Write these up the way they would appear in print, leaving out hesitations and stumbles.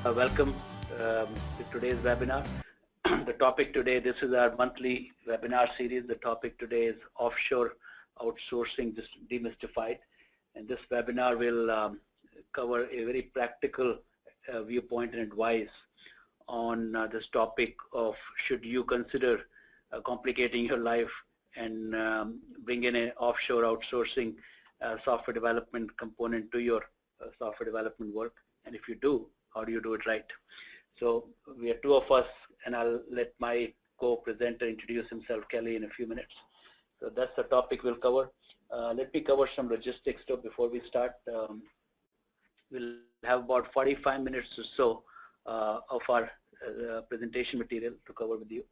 Welcome to today's webinar. The topic today, this is our monthly webinar series. The topic today is Offshore Outsourcing Demystified. And this webinar will cover a very practical viewpoint and advice on this topic of should you consider complicating your life and bring in an offshore outsourcing software development component to your software development work. And if you do, how do you do it right? So we are two of us, and I'll let my co-presenter introduce himself, Kelly, in a few minutes. So that's the topic we'll cover. Let me cover some logistics too before we start. We'll have about 45 minutes or so of our presentation material to cover with you.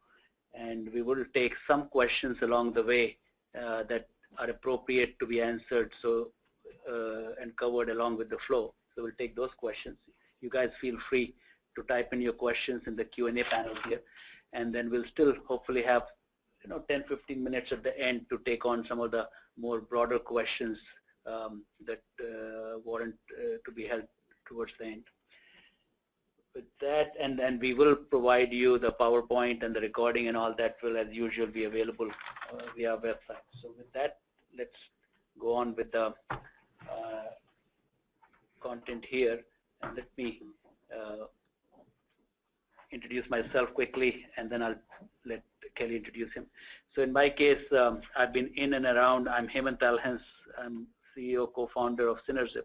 And we will take some questions along the way that are appropriate to be answered and covered along with the flow. So we'll take those questions. You guys feel free to type in your questions in the Q&A panel here, and then we'll still hopefully have 10-15 minutes at the end to take on some of the more broader questions that warrant to be held towards the end. With that, and then we will provide you the PowerPoint and the recording, and all that will, as usual, be available via our website. So with that, let's go on with the content here. And let me introduce myself quickly, and then I'll let Kelly introduce him. So in my case, I've been in and around. I'm Hemant Alhans. I'm CEO, co-founder of Synerzip.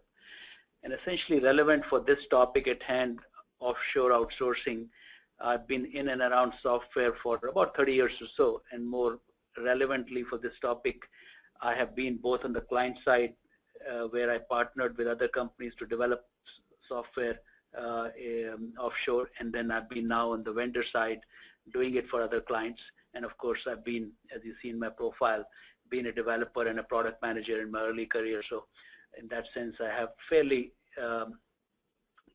And essentially relevant for this topic at hand, offshore outsourcing, I've been in and around software for about 30 years or so. And more relevantly for this topic, I have been both on the client side, where I partnered with other companies to develop software offshore, and then I've been now on the vendor side doing it for other clients. And of course, I've been, as you see in my profile, been a developer and a product manager in my early career. So in that sense, I have fairly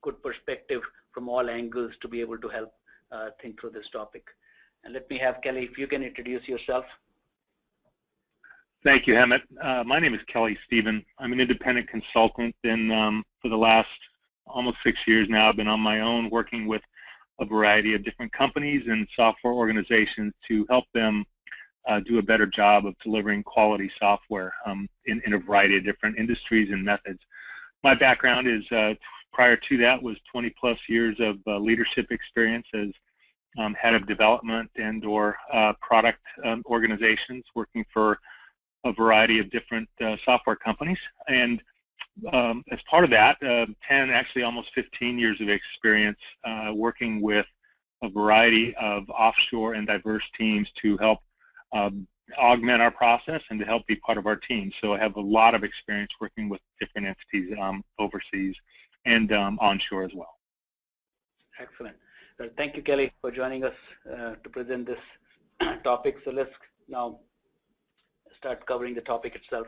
good perspective from all angles to be able to help think through this topic. And let me have Kelly, if you can introduce yourself. Thank you, Hemant. My name is Kelly Stephen. I'm an independent consultant, and for the last almost 6 years now, I've been on my own working with a variety of different companies and software organizations to help them do a better job of delivering quality software in a variety of different industries and methods. My background is, prior to that, was 20 plus years of leadership experience as head of development and or product organizations, working for a variety of different software companies. And as part of that, 10, actually almost 15 years of experience working with a variety of offshore and diverse teams to help augment our process and to help be part of our team. So I have a lot of experience working with different entities overseas and onshore as well. Excellent. Well, thank you, Kelly, for joining us to present this topic. So let's now start covering the topic itself.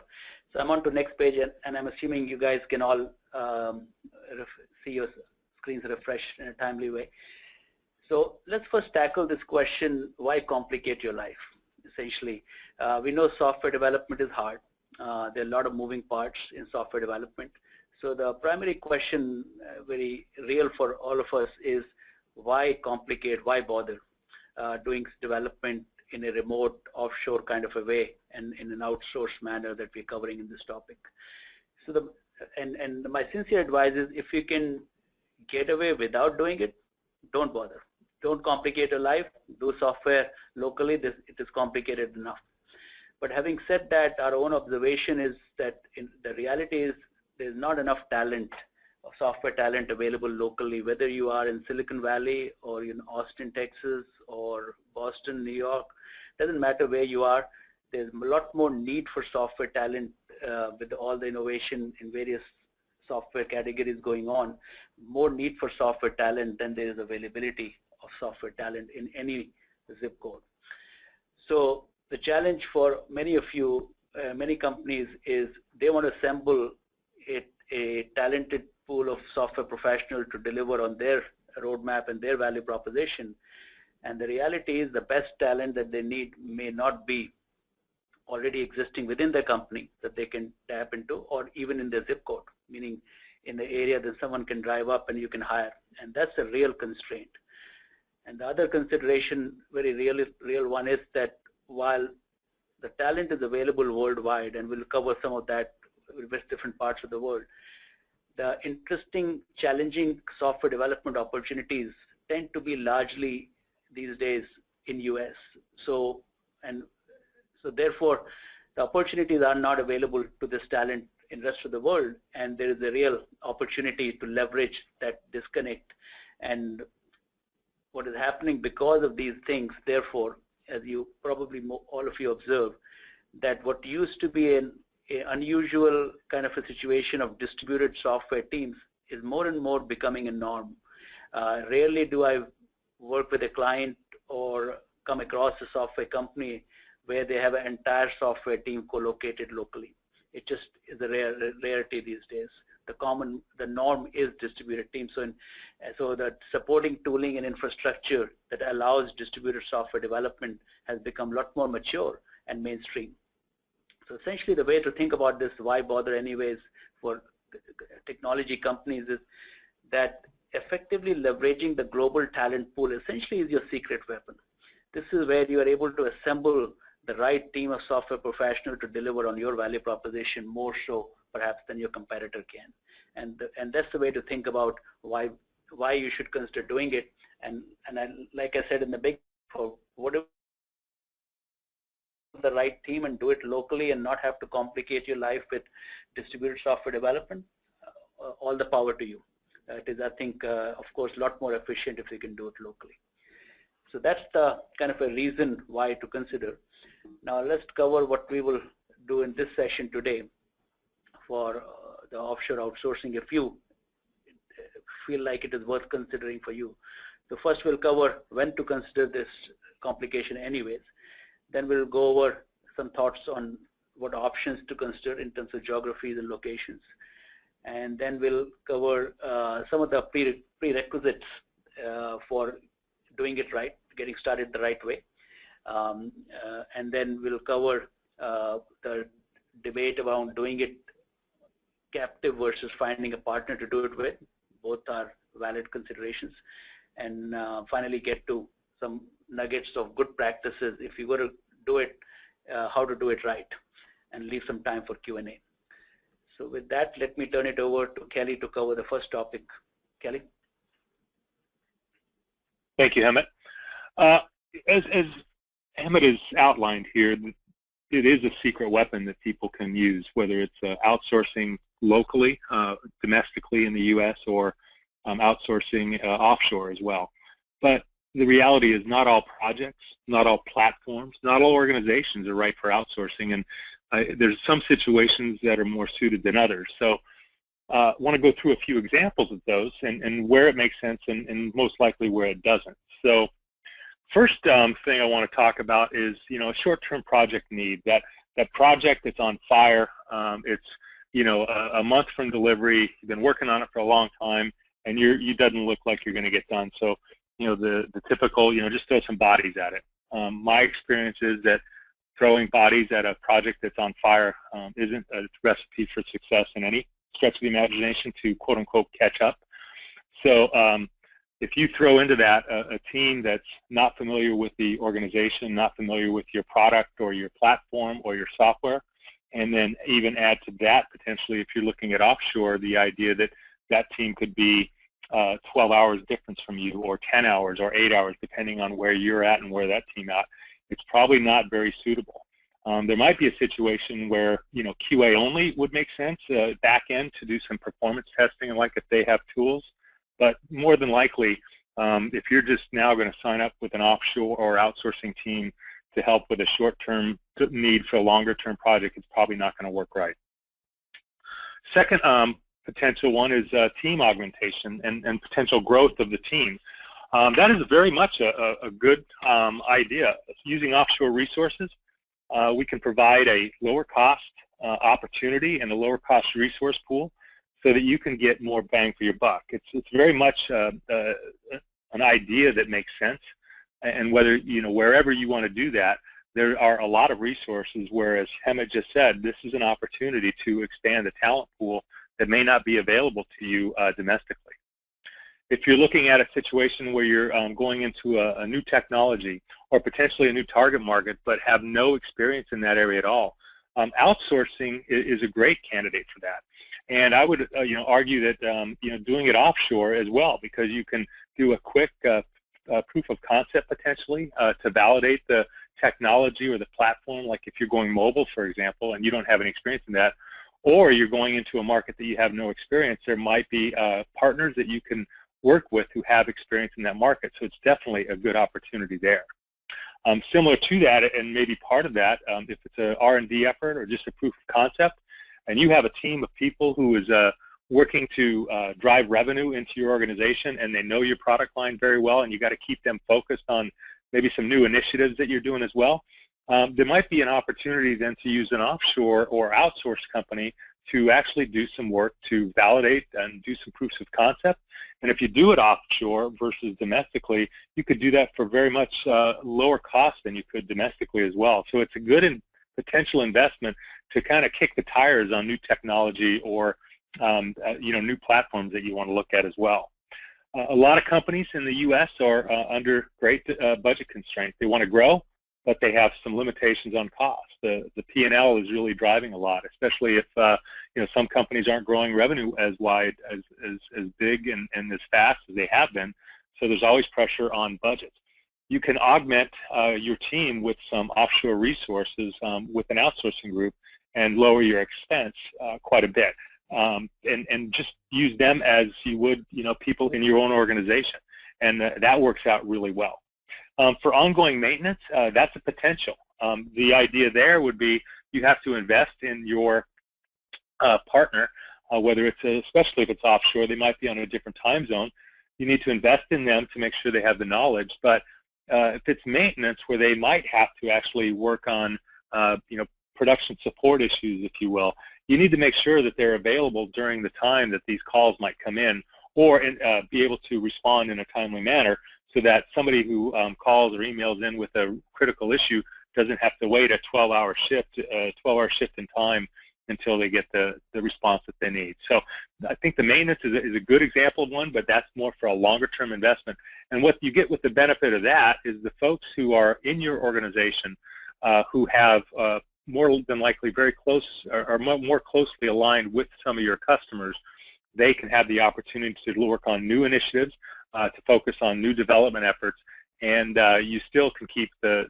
So I'm on to next page, and I'm assuming you guys can all see your screens refreshed in a timely way. So let's first tackle this question, why complicate your life? Essentially, we know software development is hard. There are a lot of moving parts in software development. So the primary question, very real for all of us, is why complicate, why bother doing development in a remote offshore kind of a way and in an outsourced manner that we're covering in this topic. So and my sincere advice is, if you can get away without doing it, don't bother. Don't complicate your life. Do software locally. It is complicated enough. But having said that, our own observation is that the reality is there's not enough talent, software talent available locally, whether you are in Silicon Valley or in Austin, Texas, or Boston, New York. Doesn't matter where you are. There's a lot more need for software talent with all the innovation in various software categories going on. More need for software talent than there is availability of software talent in any zip code. So the challenge for many of you, many companies, is they want to assemble a talented pool of software professionals to deliver on their roadmap and their value proposition. And the reality is the best talent that they need may not be already existing within the company that they can tap into, or even in their zip code. Meaning, in the area, then someone can drive up and you can hire. And that's a real constraint. And the other consideration, very real one, is that while the talent is available worldwide, and we'll cover some of that with different parts of the world, the interesting, challenging software development opportunities tend to be largely these days in US. So therefore, the opportunities are not available to this talent in the rest of the world, and there is a real opportunity to leverage that disconnect. And what is happening because of these things, therefore, as you probably all of you observe, that what used to be an unusual kind of a situation of distributed software teams is more and more becoming a norm. Rarely do I work with a client or come across a software company where they have an entire software team co-located locally. It just is a rarity these days. The norm is distributed teams. So the supporting tooling and infrastructure that allows distributed software development has become a lot more mature and mainstream. So essentially the way to think about this, why bother anyways, for technology companies, is that effectively leveraging the global talent pool essentially is your secret weapon. This is where you are able to assemble the right team of software professionals to deliver on your value proposition more so perhaps than your competitor can. And that's the way to think about why you should consider doing it. And like I said in the big, for whatever the right team and do it locally and not have to complicate your life with distributed software development, all the power to you. It is, I think, of course, a lot more efficient if you can do it locally. So that's the kind of a reason why to consider. Now let's cover what we will do in this session today for the offshore outsourcing, if you feel like it is worth considering for you. So first we'll cover when to consider this complication anyways. Then we'll go over some thoughts on what options to consider in terms of geographies and locations. And then we'll cover some of the prerequisites for doing it right, getting started the right way. And then we'll cover the debate around doing it captive versus finding a partner to do it with. Both are valid considerations. And finally get to some nuggets of good practices if you were to do it, how to do it right, and leave some time for Q&A. So with that, let me turn it over to Kelly to cover the first topic. Kelly? Thank you, Hemant. As Hemant has outlined here, it is a secret weapon that people can use, whether it's outsourcing locally, domestically in the U.S., or outsourcing offshore as well. But the reality is not all projects, not all platforms, not all organizations are right for outsourcing, and there's some situations that are more suited than others. So I want to go through a few examples of those and where it makes sense and most likely where it doesn't. So first thing I want to talk about is, a short-term project need. That project that's on fire, it's, a month from delivery, you've been working on it for a long time, and you doesn't look like you're going to get done. So, the typical, just throw some bodies at it. My experience is that throwing bodies at a project that's on fire isn't a recipe for success in any stretch of the imagination to quote-unquote catch up. So if you throw into that a team that's not familiar with the organization, not familiar with your product or your platform or your software, and then even add to that potentially, if you're looking at offshore, the idea that that team could be 12 hours difference from you, or 10 hours or 8 hours, depending on where you're at and where that team at, it's probably not very suitable. There might be a situation where, QA only would make sense, back end to do some performance testing, and like if they have tools. But more than likely, if you're just now going to sign up with an offshore or outsourcing team to help with a short-term need for a longer-term project, it's probably not going to work right. Second potential one is team augmentation and potential growth of the team. That is very much a good idea. Using offshore resources, we can provide a lower cost opportunity and a lower cost resource pool so that you can get more bang for your buck. It's very much an idea that makes sense, and whether, wherever you want to do that, there are a lot of resources, whereas Hemant just said, this is an opportunity to expand the talent pool that may not be available to you domestically. If you're looking at a situation where you're going into a new technology or potentially a new target market but have no experience in that area at all, outsourcing is a great candidate for that. And I would argue that doing it offshore as well, because you can do a quick proof of concept potentially to validate the technology or the platform, like if you're going mobile, for example, and you don't have any experience in that, or you're going into a market that you have no experience, there might be partners that you can work with who have experience in that market. So it's definitely a good opportunity there. Similar to that, and maybe part of that, if it's an R&D effort or just a proof of concept, and you have a team of people who is working to drive revenue into your organization, and they know your product line very well, and you got to keep them focused on maybe some new initiatives that you're doing as well, there might be an opportunity then to use an offshore or outsourced company to actually do some work to validate and do some proofs of concept. And if you do it offshore versus domestically, you could do that for very much lower cost than you could domestically as well. So it's a good potential investment to kind of kick the tires on new technology or new platforms that you want to look at as well. A lot of companies in the U.S. are under great budget constraints. They want to grow, but they have some limitations on cost. The P&L is really driving a lot, especially if some companies aren't growing revenue as wide, as big and as fast as they have been. So there's always pressure on budgets. You can augment your team with some offshore resources with an outsourcing group and lower your expense quite a bit. And just use them as you would, people in your own organization, and that works out really well. For ongoing maintenance, that's a potential. The idea there would be you have to invest in your partner, whether it's especially if it's offshore, they might be on a different time zone. You need to invest in them to make sure they have the knowledge. But if it's maintenance, where they might have to actually work on, production support issues, if you will, you need to make sure that they're available during the time that these calls might come in, or be able to respond in a timely manner, so that somebody who calls or emails in with a critical issue doesn't have to wait a 12-hour shift in time until they get the response that they need. So I think the maintenance is a good example of one, but that's more for a longer-term investment. And what you get with the benefit of that is the folks who are in your organization who have more than likely very close, or more closely aligned with some of your customers, they can have the opportunity to work on new initiatives, to focus on new development efforts, and you still can keep the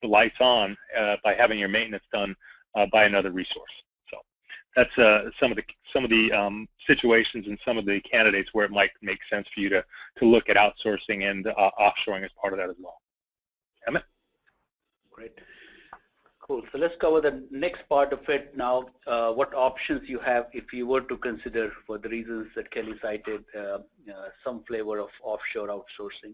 lights on by having your maintenance done by another resource. So that's some of the situations and some of the candidates where it might make sense for you to look at outsourcing and offshoring as part of that as well. Emmett? Great. Cool. So let's cover the next part of it now, what options you have if you were to consider, for the reasons that Kelly cited, some flavor of offshore outsourcing.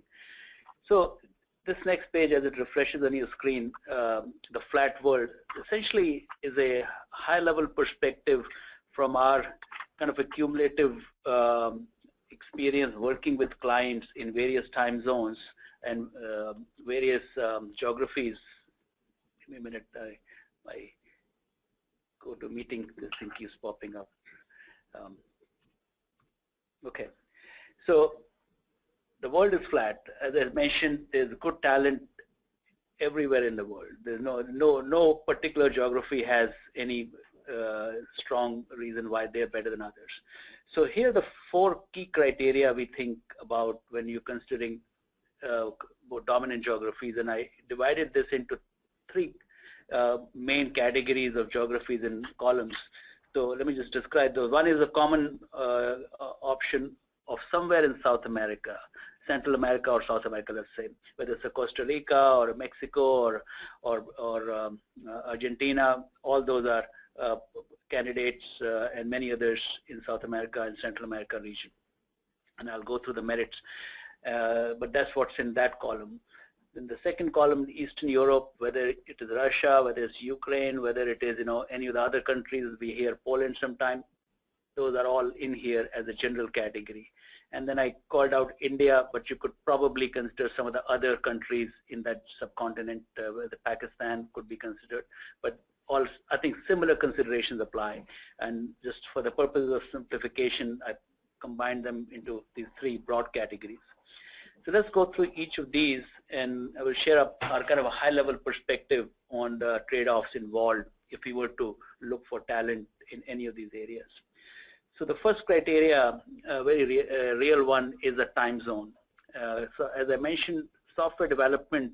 So this next page, as it refreshes on your screen, the flat world, essentially is a high-level perspective from our kind of accumulative experience working with clients in various time zones and various geographies. Give me a minute, I go to meeting, this thing keeps popping up. Okay, so the world is flat. As I mentioned, there's good talent everywhere in the world. There's no particular geography has any strong reason why they're better than others. So here are the 4 key criteria we think about when you're considering more dominant geographies, and I divided this into 3 main categories of geographies and columns. So let me just describe those. One is a common option of somewhere in South America, Central America or South America, let's say, whether it's a Costa Rica or a Mexico or Argentina. All those are candidates and many others in South America and Central America region. And I'll go through the merits, but that's what's in that column. In the second column, Eastern Europe, whether it is Russia, whether it's Ukraine, whether it is any of the other countries, we hear Poland sometime. Those are all in here as a general category. And then I called out India, but you could probably consider some of the other countries in that subcontinent, where the Pakistan could be considered. But all, I think similar considerations apply. And just for the purposes of simplification, I combined them into these three broad categories. So let's go through each of these, and I will share our kind of a high-level perspective on the trade-offs involved if we were to look for talent in any of these areas. So the first criteria, a very real one, is the time zone. So as I mentioned, software development,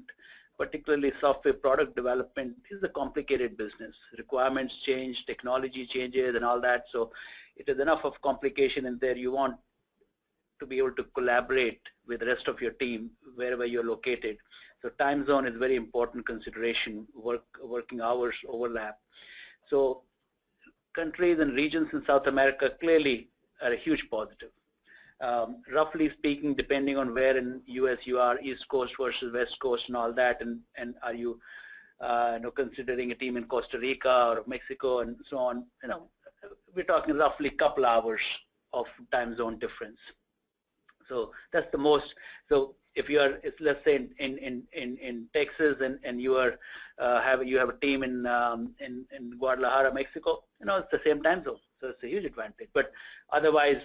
particularly software product development, is a complicated business. Requirements change, technology changes and all that. So it is enough of complication in there. You want to be able to collaborate with the rest of your team wherever you're located. So time zone is very important consideration, working hours overlap. So countries and regions in South America clearly are a huge positive. Roughly speaking, depending on where in US you are, East Coast versus West Coast and all that, and are you considering a team in Costa Rica or Mexico and so on, we're talking roughly a couple hours of time zone difference. So that's the most. So if you are, let's say in Texas and you are have a team in Guadalajara, Mexico, it's the same time zone, so it's a huge advantage. But otherwise,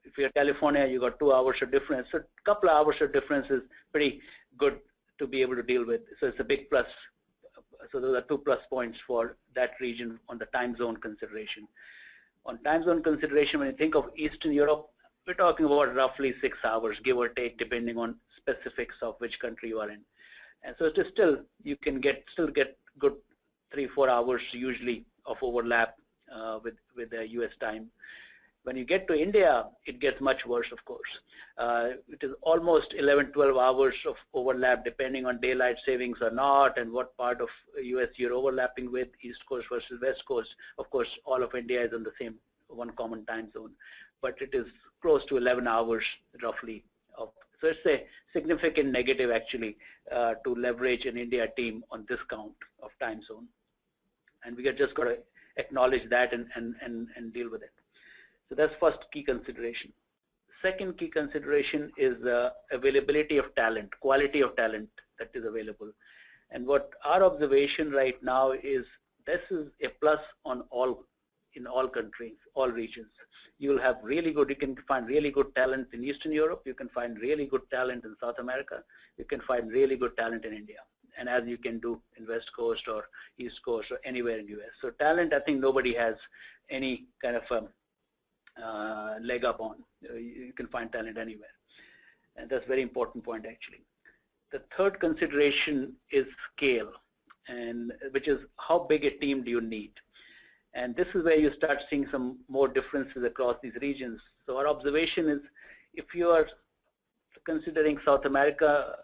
if you're California, you got 2 hours of difference. So a couple of hours of difference is pretty good to be able to deal with. So it's a big plus. So those are 2 plus points for that region on the time zone consideration. On time zone consideration, when you think of Eastern Europe, we're talking about roughly 6 hours, give or take, depending on specifics of which country you are in. And so it is still, you can still get good 3-4 hours usually of overlap with the US time. When you get to India, it gets much worse, of course. It is almost 11-12 hours of overlap, depending on daylight savings or not, and what part of US you're overlapping with, East Coast versus West Coast. Of course, all of India is in the same one common time zone, but it is close to 11 hours roughly. So it's a significant negative actually to leverage an India team on this count of time zone. And we just got to acknowledge that and deal with it. So that's first key consideration. Second key consideration is the availability of talent, quality of talent that is available. And what our observation right now is, this is a plus in all countries, all regions. You can find really good talent in Eastern Europe, you can find really good talent in South America, you can find really good talent in India, and as you can do in West Coast or East Coast or anywhere in US. So talent, I think nobody has any kind of leg up on. You can find talent anywhere, and that's a very important point actually. The third consideration is scale, and which is how big a team do you need. And this is where you start seeing some more differences across these regions. So our observation is, if you are considering South America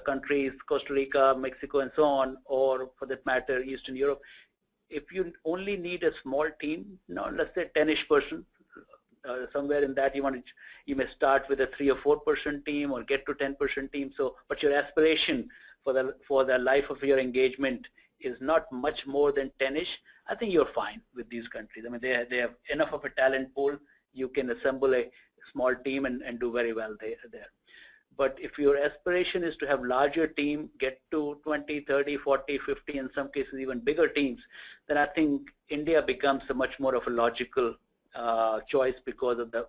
countries, Costa Rica, Mexico, and so on, or for that matter, Eastern Europe, if you only need a small team, let's say 10-ish person, somewhere in that you may start with a 3 or 4-person team or get to 10-person team. So, but your aspiration for the life of your engagement is not much more than 10-ish. I think you're fine with these countries. I mean, they have enough of a talent pool. You can assemble a small team and do very well there. But if your aspiration is to have larger team, get to 20, 30, 40, 50, in some cases even bigger teams, then I think India becomes a much more of a logical choice because of the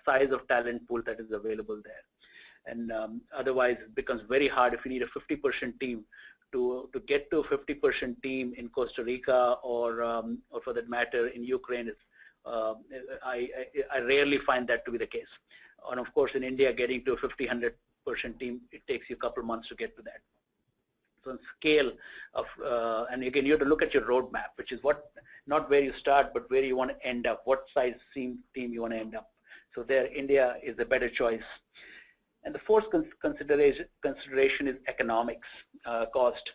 size of talent pool that is available there. And otherwise, it becomes very hard if you need a 50-person team. To get to a 50-person team in Costa Rica or for that matter in Ukraine, I rarely find that to be the case. And of course, in India, getting to a 100-person team, it takes you a couple months to get to that. So scale of, and again, you have to look at your roadmap, which is not where you start, but where you want to end up, what size team you want to end up. So there, India is a better choice. And the fourth consideration is economics, cost.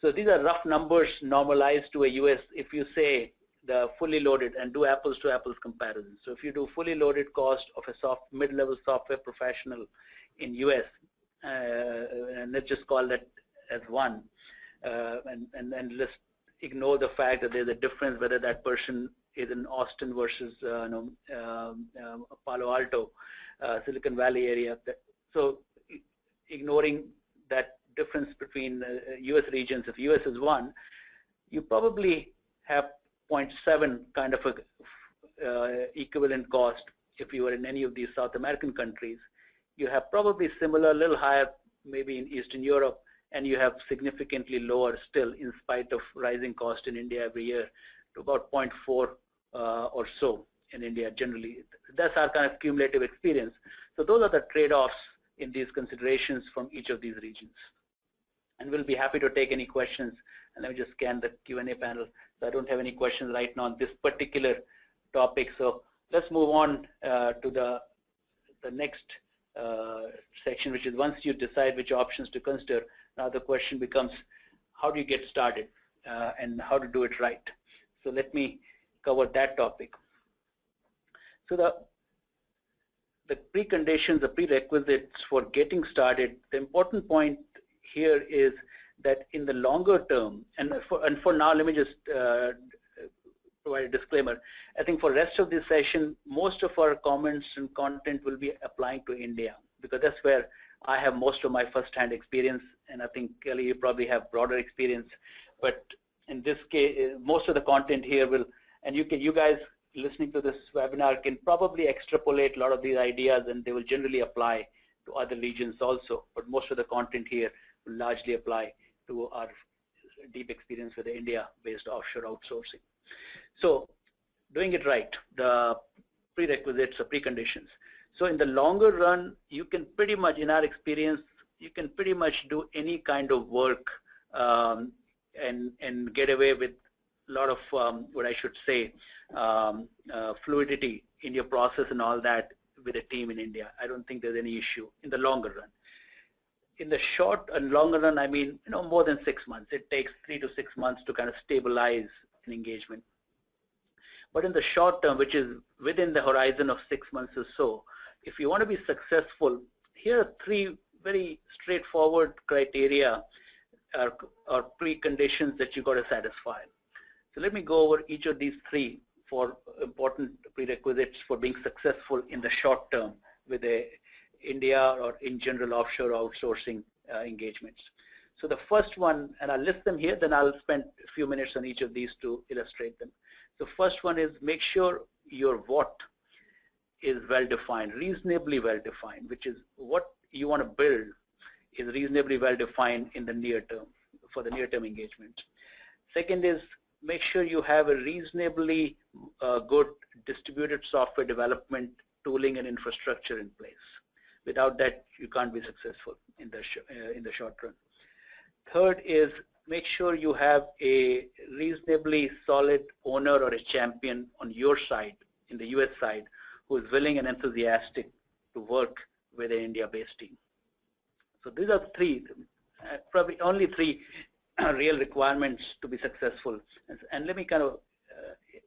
So these are rough numbers normalized to a US, if you say the fully loaded, and do apples to apples comparison. So if you do fully loaded cost of a mid-level software professional in US, and let's just call that as one, and let's ignore the fact that there's a difference whether that person is in Austin versus Palo Alto, Silicon Valley area. So ignoring that difference between US regions, if US is one, you probably have 0.7 kind of a equivalent cost if you were in any of these South American countries. You have probably similar, a little higher maybe in Eastern Europe, and you have significantly lower still in spite of rising cost in India every year to about 0.4 or so in India generally. That's our kind of cumulative experience. So those are the trade-offs in these considerations from each of these regions. And we'll be happy to take any questions. And let me just scan the Q&A panel. So I don't have any questions right now on this particular topic. So let's move on to the next section, which is once you decide which options to consider, now the question becomes, how do you get started and how to do it right? So let me cover that topic. So the preconditions, the prerequisites for getting started, the important point here is that in the longer term, and for now, let me just provide a disclaimer. I think for the rest of this session, most of our comments and content will be applying to India, because that's where I have most of my first-hand experience, and I think, Kelly, you probably have broader experience. But in this case, most of the content here will, and you guys listening to this webinar can probably extrapolate a lot of these ideas, and they will generally apply to other regions also. But most of the content here will largely apply to our deep experience with the India-based offshore outsourcing. So doing it right, the prerequisites or preconditions. So in the longer run, you can pretty much, in our experience, you can pretty much do any kind of work and get away with a lot of what I should say, fluidity in your process and all that with a team in India. I don't think there's any issue in the longer run. In the short and longer run, I mean, more than 6 months. It takes 3 to 6 months to kind of stabilize an engagement. But in the short term, which is within the horizon of 6 months or so, if you want to be successful, here are 3 very straightforward criteria or preconditions that you got to satisfy. So let me go over each of these 3 for important prerequisites for being successful in the short term with a India or in general offshore outsourcing engagements. So the first one, and I'll list them here, then I'll spend a few minutes on each of these to illustrate them. The first one is make sure your what is well-defined, reasonably well-defined, which is what you want to build is reasonably well-defined in the near term, for the near-term engagement. Second is make sure you have a reasonably good distributed software development tooling and infrastructure in place. Without that, you can't be successful in the short run. Third is make sure you have a reasonably solid owner or a champion on your side, in the US side, who is willing and enthusiastic to work with an India-based team. So these are 3, probably only 3 real requirements to be successful. And let me kind of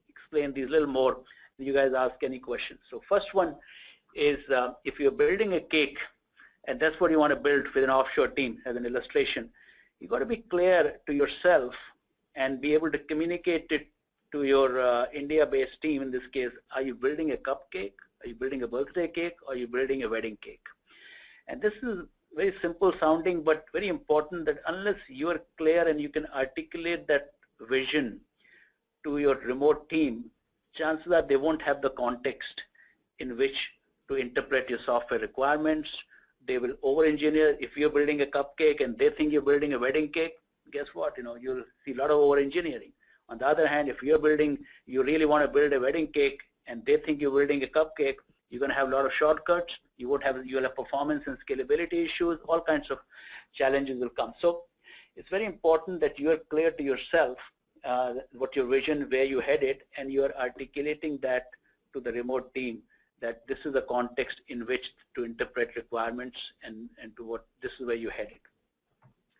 explain these a little more. You guys ask any questions. So first one is if you're building a cake, and that's what you want to build with an offshore team as an illustration, you got to be clear to yourself and be able to communicate it to your India-based team. In this case, are you building a cupcake? Are you building a birthday cake? Or are you building a wedding cake? And this is very simple sounding, but very important that unless you are clear and you can articulate that vision to your remote team, chances are they won't have the context in which to interpret your software requirements. They will over-engineer. If you're building a cupcake and they think you're building a wedding cake, guess what? You'll see a lot of over-engineering. On the other hand, if you really want to build a wedding cake and they think you're building a cupcake, you're going to have a lot of shortcuts. You'll have performance and scalability issues. All kinds of challenges will come. So it's very important that you are clear to yourself what your vision, where you headed, and you are articulating that to the remote team, that this is the context in which to interpret requirements and to what this is where you headed.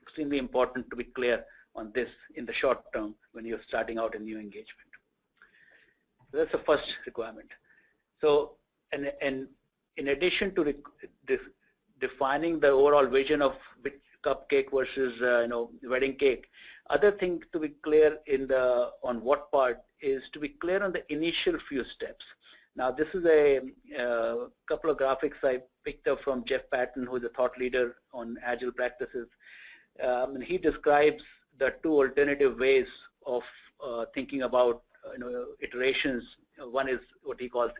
Extremely important to be clear on this in the short term when you're starting out a new engagement. So that's the first requirement. So, and in addition to defining the overall vision of which cupcake versus wedding cake, other thing to be clear on what part is to be clear on the initial few steps. Now this is a couple of graphics I picked up from Jeff Patton, who is a thought leader on agile practices. And he describes the 2 alternative ways of thinking about iterations. One is what he calls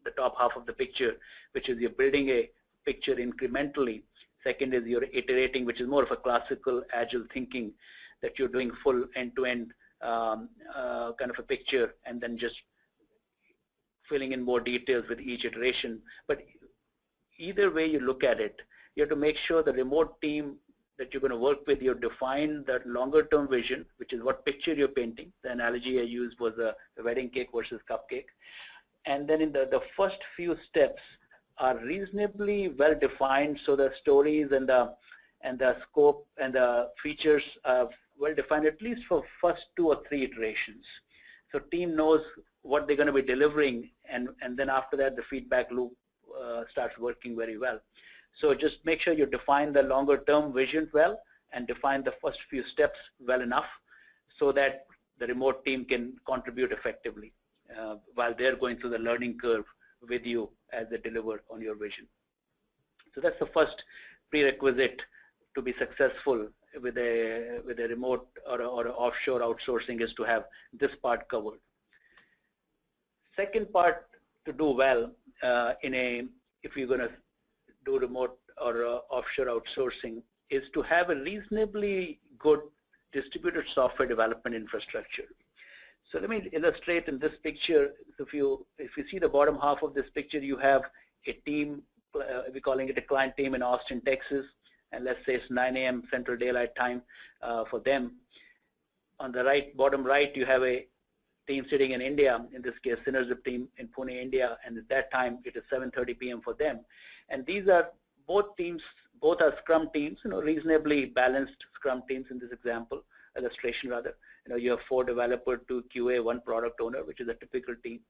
the top half of the picture, which is you're building a picture incrementally. Second is you're iterating, which is more of a classical agile thinking, that you're doing full end-to-end kind of a picture and then just filling in more details with each iteration. But either way you look at it, you have to make sure the remote team that you're going to work with, you define the longer term vision, which is what picture you're painting. The analogy I used was the wedding cake versus cupcake. And then in the first few steps are reasonably well defined, so the stories and the scope and the features are well defined, at least for first 2 or 3 iterations. So team knows what they're going to be delivering, and then after that the feedback loop starts working very well. So just make sure you define the longer term vision well and define the first few steps well enough so that the remote team can contribute effectively while they're going through the learning curve with you as they deliver on your vision. So that's the first prerequisite to be successful with a remote or offshore outsourcing, is to have this part covered. Second part to do well if you're going to do remote or offshore outsourcing is to have a reasonably good distributed software development infrastructure. So let me illustrate in this picture. If you see the bottom half of this picture, you have a team, we're calling it a client team in Austin, Texas, and let's say it's 9 a.m. Central Daylight Time for them. On the right, bottom right, you have a team sitting in India, in this case Synergip team in Pune, India, and at that time it is 7:30 p.m. for them. And these are both teams, both are Scrum teams, reasonably balanced Scrum teams in this illustration rather. You have 4 developers, 2 QA, 1 product owner, which is a typical team,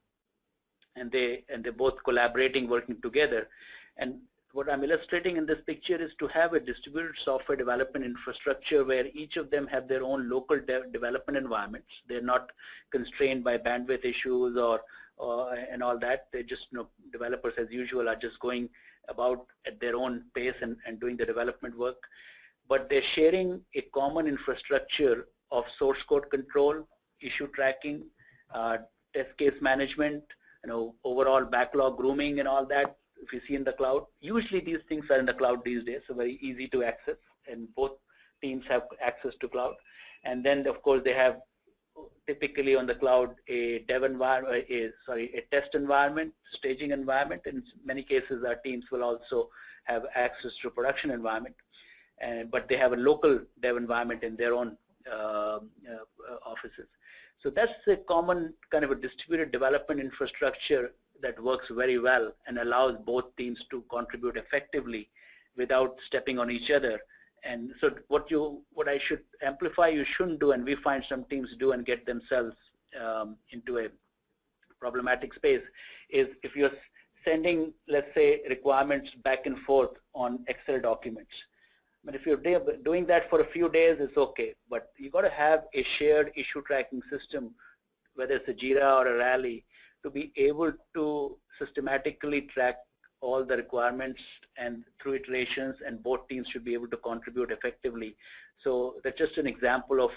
and they're both collaborating, working together. And what I'm illustrating in this picture is to have a distributed software development infrastructure where each of them have their own local development environments. They're not constrained by bandwidth issues and all that. They just, developers as usual are just going about at their own pace and doing the development work. But they're sharing a common infrastructure of source code control, issue tracking, test case management, overall backlog grooming and all that. If you see in the cloud, usually these things are in the cloud these days, so very easy to access, and both teams have access to cloud. And then of course they have typically on the cloud a dev environment, a test environment, staging environment. In many cases our teams will also have access to production environment, but they have a local dev environment in their own offices. So that's a common kind of a distributed development infrastructure that works very well and allows both teams to contribute effectively without stepping on each other. And so what I should amplify you shouldn't do, and we find some teams do and get themselves into a problematic space, is if you're sending, let's say, requirements back and forth on Excel documents. But if you're doing that for a few days, it's okay. But you got to have a shared issue tracking system, whether it's a Jira or a Rally, to be able to systematically track all the requirements and through iterations, and both teams should be able to contribute effectively. So that's just an example of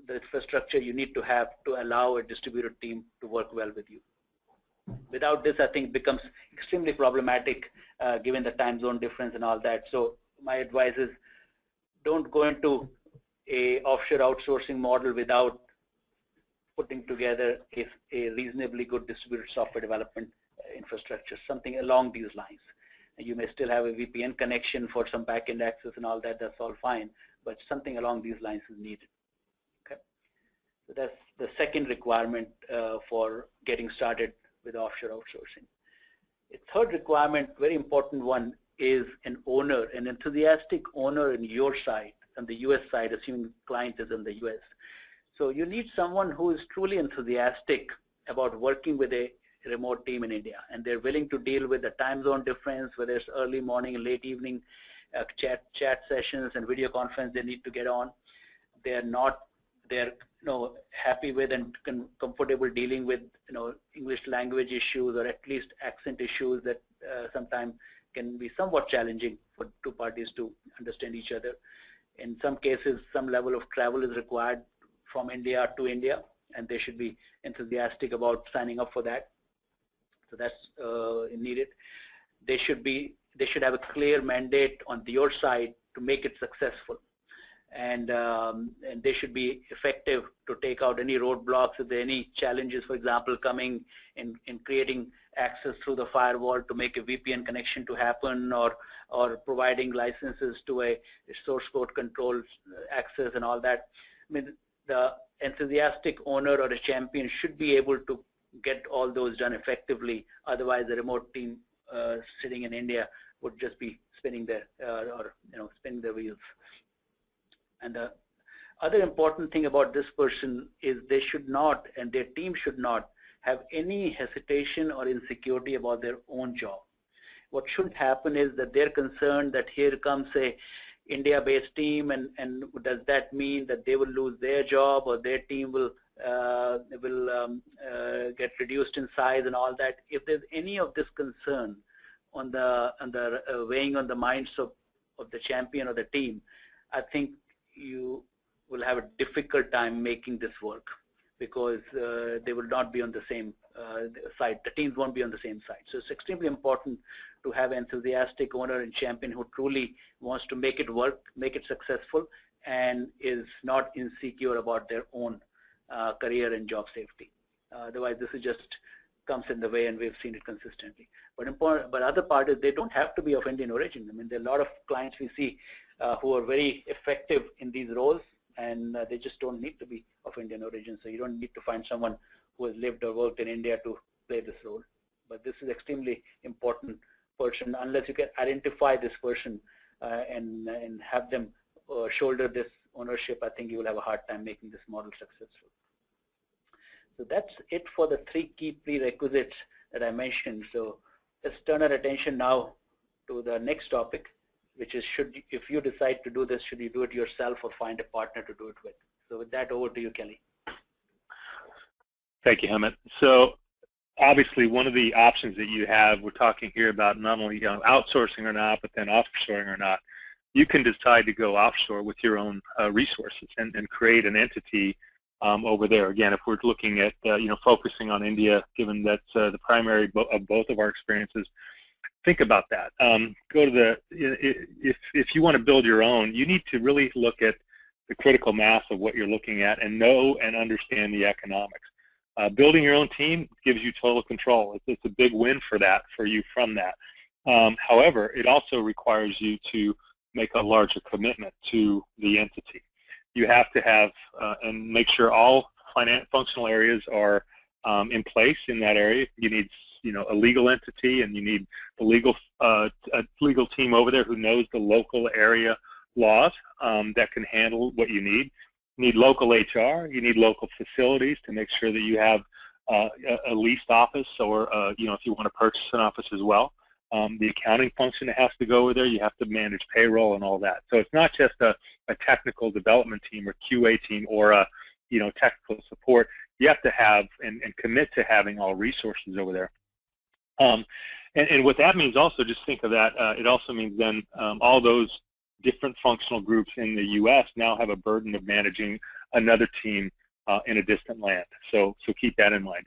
the infrastructure you need to have to allow a distributed team to work well with you. Without this, I think it becomes extremely problematic given the time zone difference and all that. So my advice is don't go into a offshore outsourcing model without putting together a reasonably good distributed software development infrastructure, something along these lines. And you may still have a VPN connection for some backend access and all that, that's all fine, but something along these lines is needed. Okay, so that's the second requirement for getting started with offshore outsourcing. A third requirement, very important one, is an owner, an enthusiastic owner in your side, on the US side, assuming the client is in the US. So you need someone who is truly enthusiastic about working with a remote team in India, and they're willing to deal with the time zone difference, whether it's early morning, late evening, chat sessions and video conference they need to get on. They're happy with and comfortable dealing with English language issues, or at least accent issues that sometimes can be somewhat challenging for 2 parties to understand each other. In some cases, some level of travel is required from India to India, and they should be enthusiastic about signing up for that. So that's needed. They should have a clear mandate on your side to make it successful, and they should be effective to take out any roadblocks if there are any challenges, for example, coming in creating access through the firewall to make a VPN connection to happen, or providing licenses to a source code control access and all that. I mean, the enthusiastic owner or a champion should be able to get all those done effectively. Otherwise, the remote team sitting in India would just be spinning their spinning their wheels. And the other important thing about this person is they should not, and their team should not, have any hesitation or insecurity about their own job. What should happen is that they're concerned that here comes a India-based team, and does that mean that they will lose their job, or their team will get reduced in size and all that. If there's any of this concern on the weighing on the minds of the champion or the team, I think you will have a difficult time making this work, because they will not be on the same side. The teams won't be on the same side. So it's extremely important to have an enthusiastic owner and champion who truly wants to make it work, make it successful, and is not insecure about their own career and job safety. Otherwise, this is just comes in the way, and we've seen it consistently. But other part is they don't have to be of Indian origin. I mean, there are a lot of clients we see who are very effective in these roles, and they just don't need to be of Indian origin. So you don't need to find someone who has lived or worked in India to play this role. But this is extremely important person. Unless you can identify this person and have them shoulder this ownership, I think you will have a hard time making this model successful. So that's it for the 3 key prerequisites that I mentioned. So let's turn our attention now to the next topic, which is, if you decide to do this, should you do it yourself or find a partner to do it with? So with that, over to you, Kelly. Thank you, Hemant. So obviously, one of the options that you have, we're talking here about not only outsourcing or not, but then offshoring or not. You can decide to go offshore with your own resources and create an entity over there. Again, if we're looking at focusing on India, given that's the primary of both of our experiences, think about that. Go to the if you want to build your own, you need to really look at the critical mass of what you're looking at and know and understand the economics. Building your own team gives you total control. It's a big win for you from that. However, it also requires you to make a larger commitment to the entity. You have to have and make sure all functional areas are in place in that area. You need a legal entity, and you need the legal team over there who knows the local area laws that can handle what you need. You need local HR. You need local facilities to make sure that you have a leased office, or if you want to purchase an office as well. The accounting function that has to go with there. You have to manage payroll and all that. So it's not just a technical development team or QA team or a technical support. You have to have and commit to having all resources over there. And what that means also, just think of that, it also means then all those different functional groups in the U.S. now have a burden of managing another team in a distant land. So keep that in mind.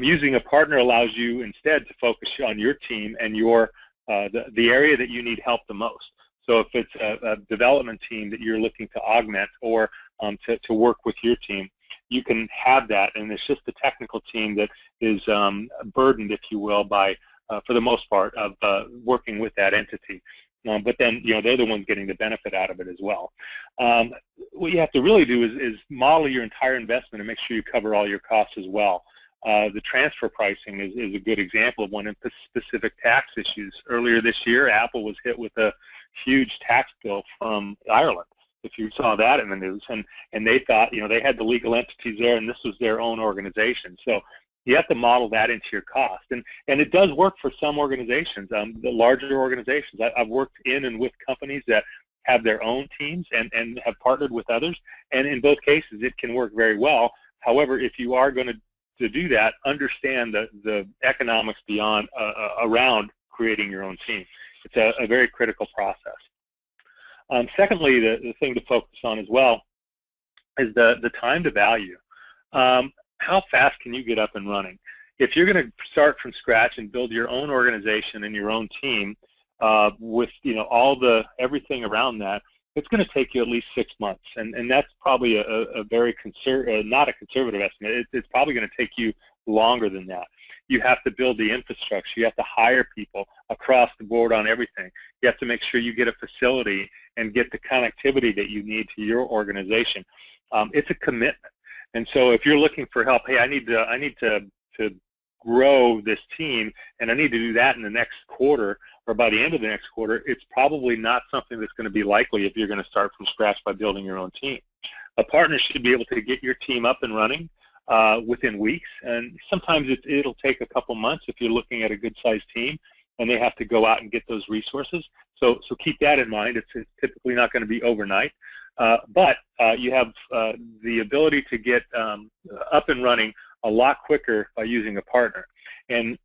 Using a partner allows you instead to focus on your team and the area that you need help the most. So if it's a development team that you're looking to augment or to work with your team, you can have that, and it's just the technical team that is burdened, if you will, by, for the most part, of working with that entity. But then, they're the ones getting the benefit out of it as well. What you have to really do is model your entire investment and make sure you cover all your costs as well. The transfer pricing is a good example of one in specific tax issues. Earlier this year, Apple was hit with a huge tax bill from Ireland, if you saw that in the news, and they thought, they had the legal entities there, and this was their own organization. So you have to model that into your cost, and it does work for some organizations, the larger organizations. I've worked in and with companies that have their own teams and have partnered with others, and in both cases, it can work very well. However, if you are going to do that, understand the economics beyond around creating your own team. It's a very critical process. Secondly, the thing to focus on as well is the time to value. How fast can you get up and running? If you're going to start from scratch and build your own organization and your own team with everything around that, it's going to take you at least 6 months, and that's probably a very not a conservative estimate. It's probably going to take you longer than that. You have to build the infrastructure. You have to hire people across the board on everything. You have to make sure you get a facility and get the connectivity that you need to your organization. It's a commitment. And so if you're looking for help, hey, I need to grow this team, and I need to do that in the next quarter or by the end of the next quarter, it's probably not something that's going to be likely if you're going to start from scratch by building your own team. A partner should be able to get your team up and running within weeks, and sometimes it'll take a couple months if you're looking at a good-sized team and they have to go out and get those resources. So keep that in mind. It's typically not going to be overnight, but you have the ability to get up and running a lot quicker by using a partner, and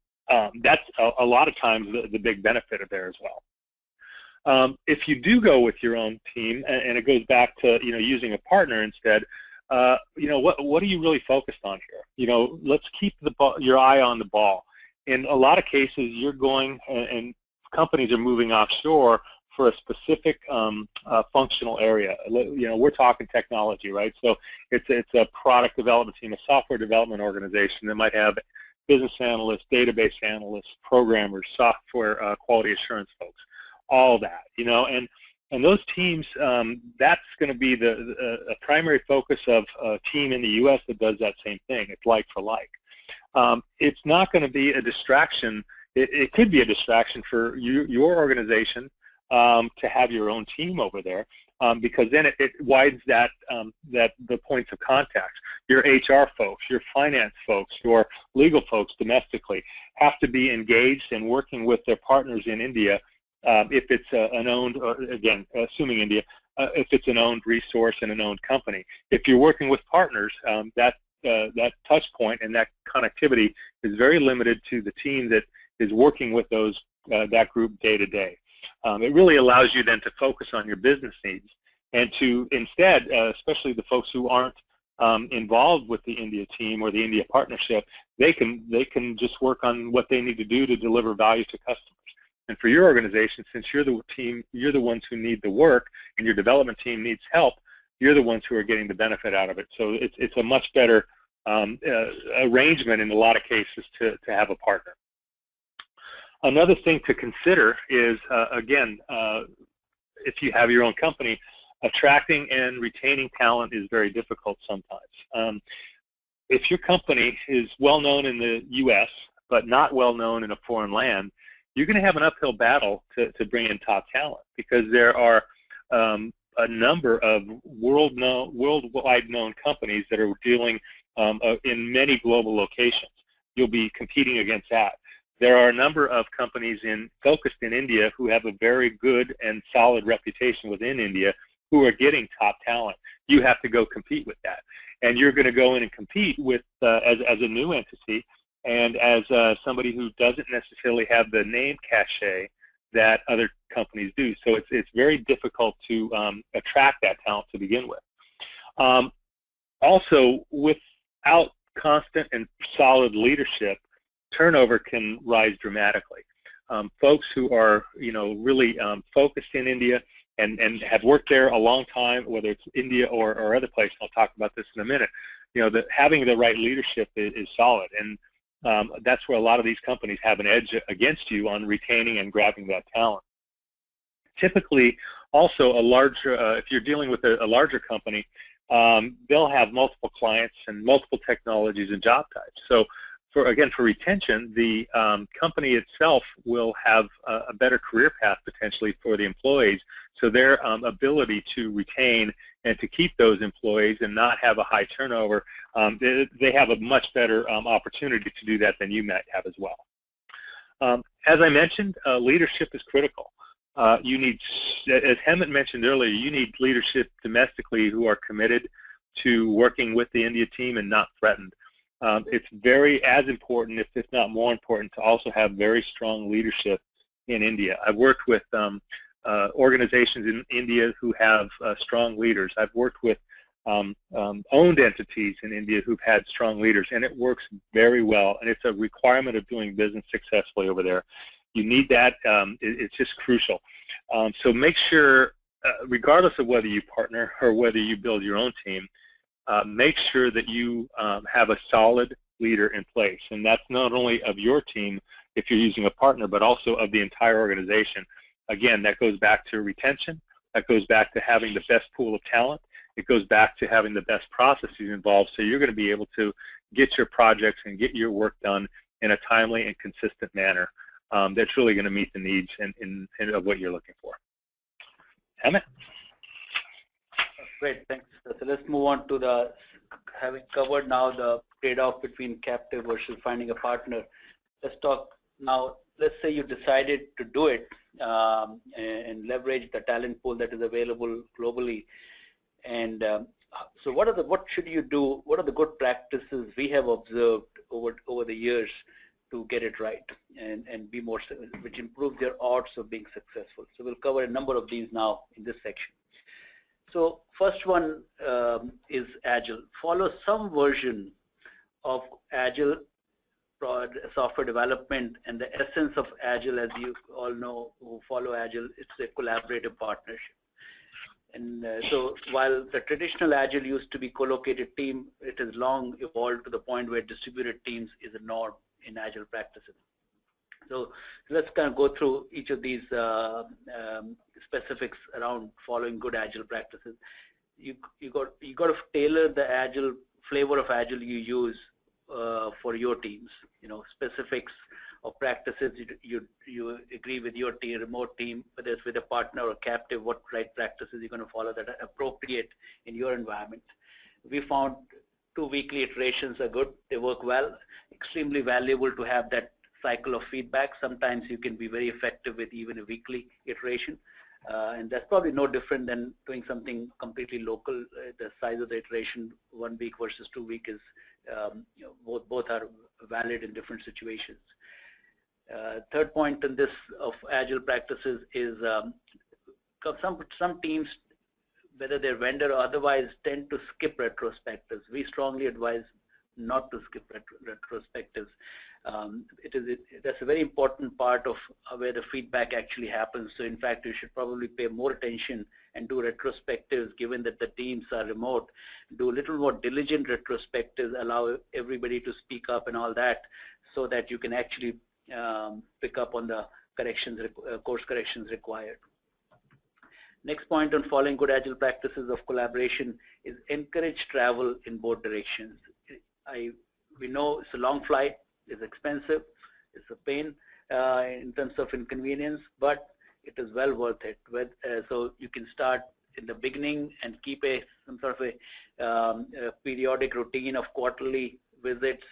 that's a lot of times the big benefit of there as well. If you do go with your own team, and it goes back to using a partner instead, what are you really focused on here? Let's keep your eye on the ball. In a lot of cases, you're going and companies are moving offshore for a specific functional area. We're talking technology, right? So it's a product development team, a software development organization that might have business analysts, database analysts, programmers, software quality assurance folks, all that, and those teams, that's going to be the primary focus of a team in the U.S. that does that same thing. It's like for like. It's not going to be a distraction. It could be a distraction for your organization to have your own team over there, because then it widens the points of contact. Your HR folks, your finance folks, your legal folks domestically have to be engaged and working with their partners in India if it's an owned, or again, assuming India, if it's an owned resource and an owned company. If you're working with partners, that touch point and that connectivity is very limited to the team that is working with that group day to day. It really allows you then to focus on your business needs and to instead, especially the folks who aren't involved with the India team or the India partnership, they can just work on what they need to do to deliver value to customers. And for your organization, since you're the ones who need the work and your development team needs help, you're the ones who are getting the benefit out of it. So it's a much better arrangement in a lot of cases to have a partner. Another thing to consider is, again, if you have your own company, attracting and retaining talent is very difficult sometimes. If your company is well known in the U.S. but not well known in a foreign land, you're going to have an uphill battle to bring in top talent, because there are a number of worldwide known companies that are dealing in many global locations. You'll be competing against that. There are a number of companies focused in India who have a very good and solid reputation within India who are getting top talent. You have to go compete with that. And you're going to go in and compete with as a new entity and as somebody who doesn't necessarily have the name cachet that other companies do. So it's very difficult to attract that talent to begin with. Also, without constant and solid leadership, turnover can rise dramatically. Folks who are, really focused in India and have worked there a long time, whether it's India or other places, I'll talk about this in a minute, having the right leadership is solid. And that's where a lot of these companies have an edge against you on retaining and grabbing that talent. Typically, also if you're dealing with a larger company, they'll have multiple clients and multiple technologies and job types. So for retention, the company itself will have a better career path potentially for the employees. So their ability to retain and to keep those employees and not have a high turnover, they have a much better opportunity to do that than you might have as well. As I mentioned, leadership is critical. You need, as Hemant mentioned earlier, you need leadership domestically who are committed to working with the India team and not threatened. It's very as important, if not more important, to also have very strong leadership in India. I've worked with organizations in India who have strong leaders. I've worked with owned entities in India who've had strong leaders, and it works very well, and it's a requirement of doing business successfully over there. You need that. It's just crucial. So make sure, regardless of whether you partner or whether you build your own team, make sure that you have a solid leader in place, and that's not only of your team if you're using a partner, but also of the entire organization. Again, that goes back to retention. That goes back to having the best pool of talent. It goes back to having the best processes involved, so you're going to be able to get your projects and get your work done in a timely and consistent manner that's really going to meet the needs and of what you're looking for. Emmett? Great, thanks. So let's move on to the, having covered now the trade-off between captive versus finding a partner. Let's talk now, let's say you decided to do it and leverage the talent pool that is available globally. And so what should you do? What are the good practices we have observed over the years to get it right and be more, which improves their odds of being successful? So we'll cover a number of these now in this section. So first one is Agile. Follow some version of Agile software development, and the essence of Agile, as you all know who follow Agile, it's a collaborative partnership. And so while the traditional Agile used to be co-located team, it has long evolved to the point where distributed teams is a norm in Agile practices. So let's kind of go through each of these specifics around following good Agile practices. You got to tailor the Agile flavor of Agile you use for your teams. You know, specifics of practices you agree with your team, remote team, whether it's with a partner or captive, what right practices you're going to follow that are appropriate in your environment. We found 2 weekly iterations are good. They work well. Extremely valuable to have that cycle of feedback. Sometimes you can be very effective with even a weekly iteration. And that's probably no different than doing something completely local. The size of the iteration, 1 week versus 2 weeks, is you know, both are valid in different situations. Third point in this of Agile practices is some teams, whether they're vendor or otherwise, tend to skip retrospectives. We strongly advise not to skip retrospectives. That's a very important part of where the feedback actually happens. So in fact, you should probably pay more attention and do retrospectives, given that the teams are remote. Do a little more diligent retrospectives, allow everybody to speak up and all that, so that you can actually pick up on the corrections, course corrections required. Next point on following good Agile practices of collaboration is encourage travel in both directions. We know it's a long flight, it's expensive, it's a pain in terms of inconvenience, but it is well worth it. So you can start in the beginning and keep some sort of a periodic routine of quarterly visits,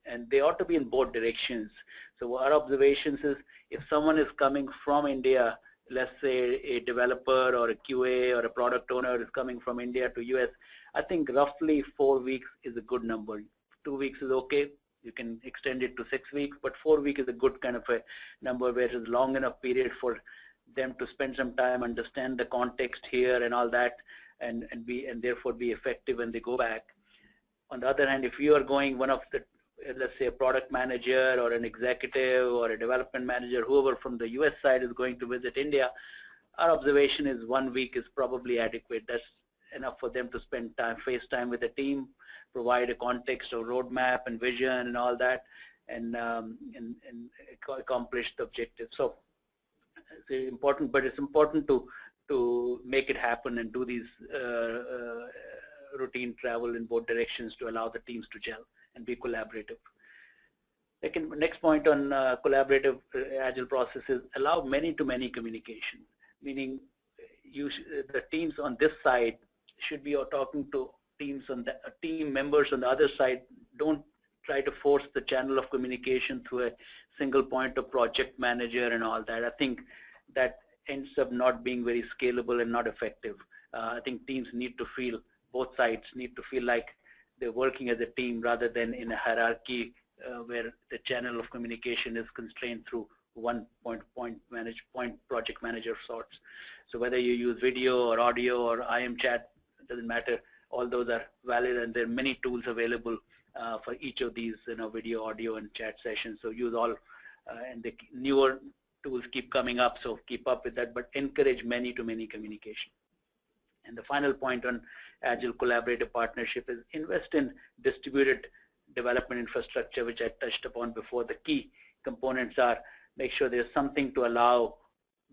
and they ought to be in both directions. So our observations is, if someone is coming from India, let's say a developer or a QA or a product owner is coming from India to US, I think roughly 4 weeks is a good number. 2 weeks is okay. You can extend it to 6 weeks, but 4 weeks is a good kind of a number where it is long enough period for them to spend some time, understand the context here and all that, and therefore be effective when they go back. On the other hand, if you are going one of the, let's say a product manager or an executive or a development manager, whoever from the US side is going to visit India, our observation is 1 week is probably adequate. That's enough for them to spend time, face time with the team, provide a context or roadmap and vision and all that, and accomplish the objective. So it's important, but it's important to make it happen and do these routine travel in both directions to allow the teams to gel and be collaborative. Next point on collaborative Agile processes, allow many-to-many communication, meaning the teams on this side should be talking to teams on the team members on the other side. Don't try to force the channel of communication through a single point of project manager and all that. I think that ends up not being very scalable and not effective. I think teams need to feel, both sides need to feel like they're working as a team rather than in a hierarchy where the channel of communication is constrained through one point project manager of sorts. So whether you use video or audio or IM chat, it doesn't matter. all those are valid, and there are many tools available for each of these, video, audio, and chat sessions. So use all, and the newer tools keep coming up, so keep up with that, but encourage many-to-many communication. And the final point on Agile collaborative partnership is invest in distributed development infrastructure, which I touched upon before. The key components are make sure there's something to allow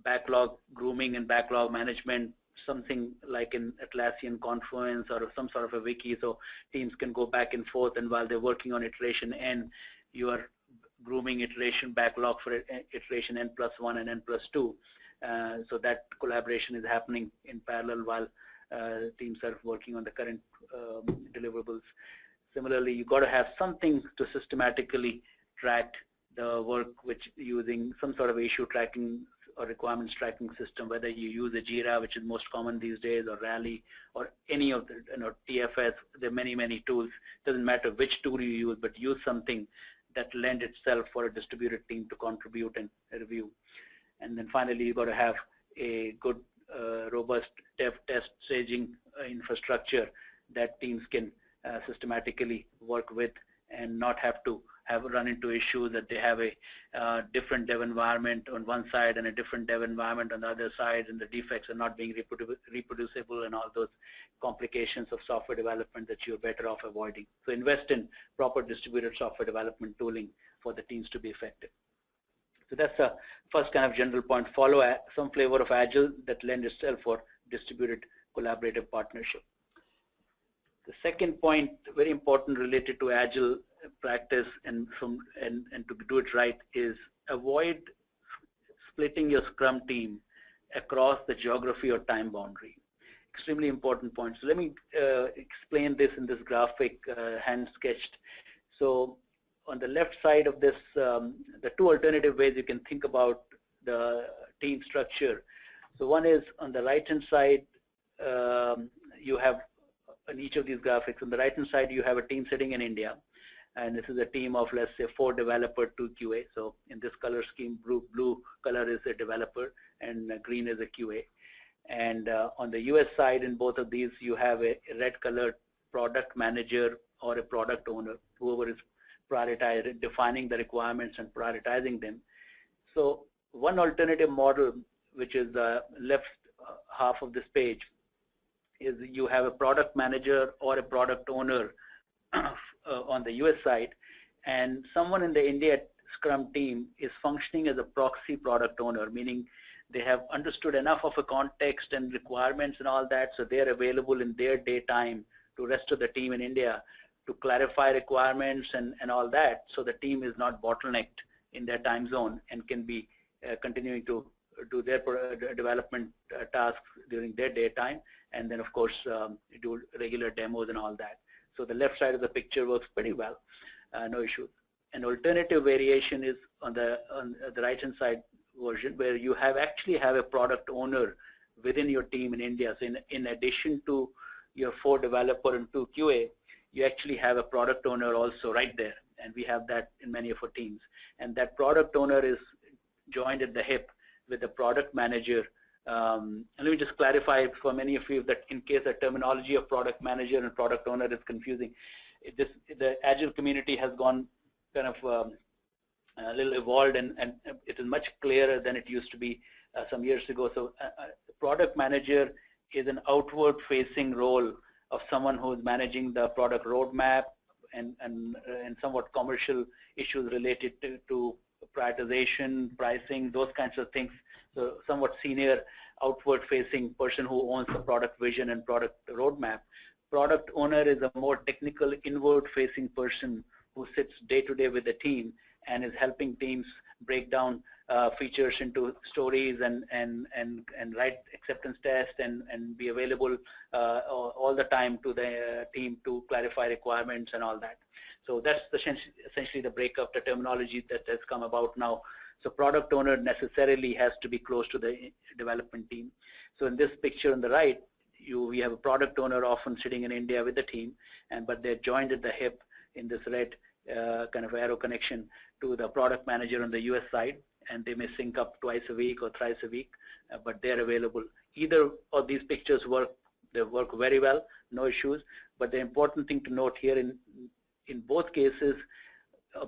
backlog grooming and backlog management, something like in Atlassian Confluence or some sort of a wiki, so teams can go back and forth, and while they're working on iteration N, you are grooming iteration backlog for iteration N+1 and N+2. So that collaboration is happening in parallel while teams are working on the current deliverables. Similarly, you got to have something to systematically track the work, which using some sort of issue tracking or requirements tracking system, whether you use a Jira, which is most common these days, or Rally, or any of the TFS. There are many tools. Doesn't matter which tool you use, but use something that lend itself for a distributed team to contribute and review. And then finally, you got to have a good, robust dev test staging infrastructure that teams can systematically work with, and not have to run into issues that they have a different dev environment on one side and a different dev environment on the other side, and the defects are not being reproducible, and all those complications of software development that you're better off avoiding. So invest in proper distributed software development tooling for the teams to be effective. So that's the first kind of general point. Follow some flavor of Agile that lend itself for distributed collaborative partnership. The second point, very important, related to Agile practice and to do it right, is avoid splitting your Scrum team across the geography or time boundary. Extremely important point. So let me explain this in this graphic, hand sketched. So on the left side of this, the two alternative ways you can think about the team structure. So one is on the right hand side, you have in each of these graphics, on the right hand side you have a team sitting in India, and this is a team of, let's say, 4 developer, 2 QA. So in this color scheme, blue color is a developer and green is a QA. And on the US side, in both of these, you have a red colored product manager or a product owner, whoever is defining the requirements and prioritizing them. So one alternative model, which is the left half of this page, is you have a product manager or a product owner on the US side, and someone in the India Scrum team is functioning as a proxy product owner, meaning they have understood enough of a context and requirements and all that, so they're available in their daytime to rest of the team in India to clarify requirements and all that, so the team is not bottlenecked in their time zone and can be continuing to do their development tasks during their daytime, and then of course do regular demos and all that. So the left side of the picture works pretty well, no issues. An alternative variation is on the right hand side version, where you actually have a product owner within your team in India. So in addition to your 4 developer and 2 QA, you actually have a product owner also right there, and we have that in many of our teams. And that product owner is joined at the hip with the product manager. And let me just clarify for many of you that in case the terminology of product manager and product owner is confusing, the Agile community has gone kind of a little evolved, and it is much clearer than it used to be some years ago. So product manager is an outward facing role of someone who is managing the product roadmap and somewhat commercial issues related to prioritization, pricing, those kinds of things. So somewhat senior outward facing person who owns the product vision and product roadmap. Product owner is a more technical inward facing person who sits day to day with the team and is helping teams break down features into stories and write acceptance tests and be available all the time to the team to clarify requirements and all that. So that's essentially the breakup, the terminology that has come about now. So product owner necessarily has to be close to the development team. So in this picture on the right, we have a product owner often sitting in India with the team, but they're joined at the hip in this red kind of arrow connection to the product manager on the US side, and they may sync up twice a week or thrice a week, but they're available. Either of these pictures work They work very well, no issues. But the important thing to note here in both cases,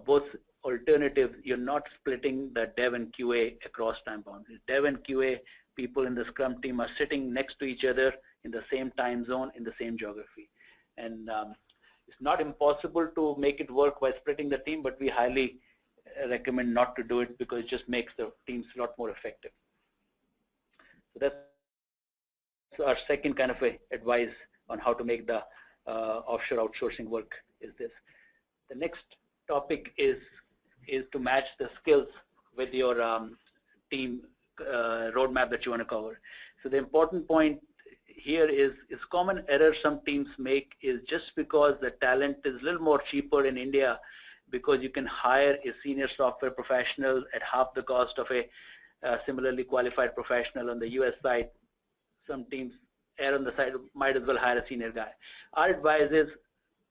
both alternatives, you're not splitting the dev and QA across time boundaries. Dev and QA people in the Scrum team are sitting next to each other in the same time zone, in the same geography. And it's not impossible to make it work by splitting the team, but we highly recommend not to do it because it just makes the teams a lot more effective. So that's our second kind of advice on how to make the offshore outsourcing work is this. The next topic is to match the skills with your team roadmap that you want to cover. So the important point here is common error some teams make is just because the talent is a little more cheaper in India, because you can hire a senior software professional at half the cost of a similarly qualified professional on the US side. Some teams err on the side, might as well hire a senior guy. Our advice is